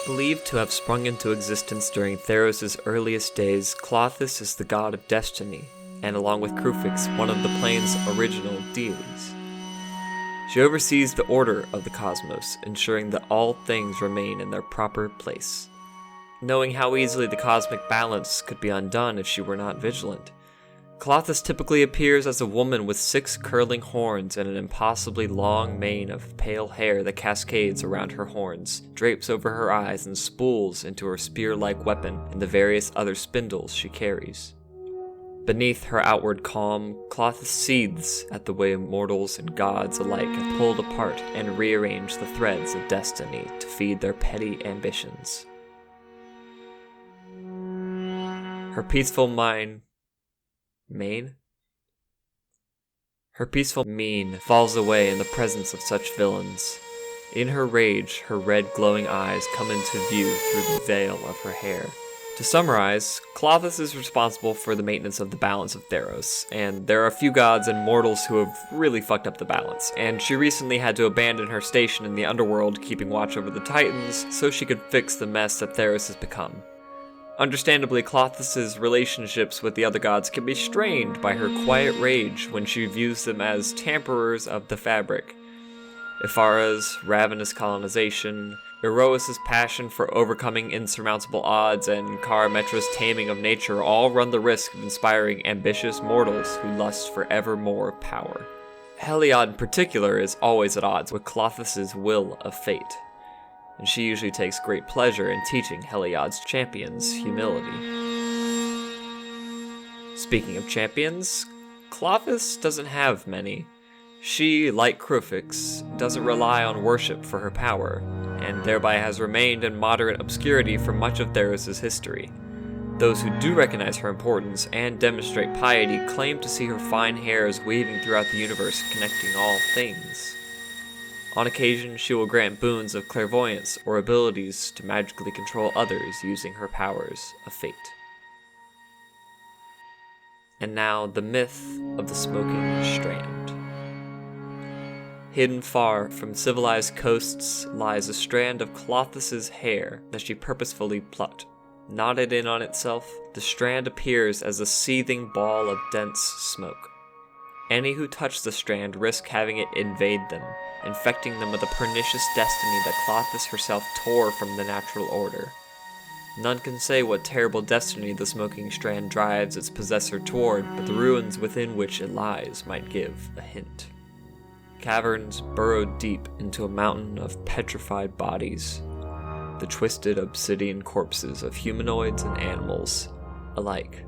Believed to have sprung into existence during Theros' earliest days, Klothys is the god of destiny, and along with Klothys, one of the plane's original deities. She oversees the order of the cosmos, ensuring that all things remain in their proper place. Knowing how easily the cosmic balance could be undone if she were not vigilant, Klothys typically appears as a woman with 6 curling horns and an impossibly long mane of pale hair that cascades around her horns, drapes over her eyes, and spools into her spear-like weapon and the various other spindles she carries. Beneath her outward calm, Klothys seethes at the way mortals and gods alike have pulled apart and rearranged the threads of destiny to feed their petty ambitions. Her peaceful mien falls away in the presence of such villains. In her rage, her red glowing eyes come into view through the veil of her hair. To summarize, Klothys is responsible for the maintenance of the balance of Theros, and there are a few gods and mortals who have really fucked up the balance, and she recently had to abandon her station in the underworld keeping watch over the Titans so she could fix the mess that Theros has become. Understandably, Klothys' relationships with the other gods can be strained by her quiet rage when she views them as tamperers of the fabric. Ifara's ravenous colonization, Erois' passion for overcoming insurmountable odds, and Karametra's taming of nature all run the risk of inspiring ambitious mortals who lust for ever more power. Heliod in particular is always at odds with Klothys' will of fate, and she usually takes great pleasure in teaching Heliod's champions humility. Speaking of champions, Klothys doesn't have many. She, like Klothys, doesn't rely on worship for her power, and thereby has remained in moderate obscurity for much of Theros' history. Those who do recognize her importance and demonstrate piety claim to see her fine hairs weaving throughout the universe, connecting all things. On occasion, she will grant boons of clairvoyance or abilities to magically control others using her powers of fate. And now, the myth of the Smoking Strand. Hidden far from civilized coasts lies a strand of Klothys' hair that she purposefully plucked. Knotted in on itself, the strand appears as a seething ball of dense smoke. Any who touch the strand risk having it invade them, infecting them with a pernicious destiny that Klothys herself tore from the natural order. None can say what terrible destiny the smoking strand drives its possessor toward, but the ruins within which it lies might give a hint. Caverns burrowed deep into a mountain of petrified bodies, the twisted obsidian corpses of humanoids and animals alike.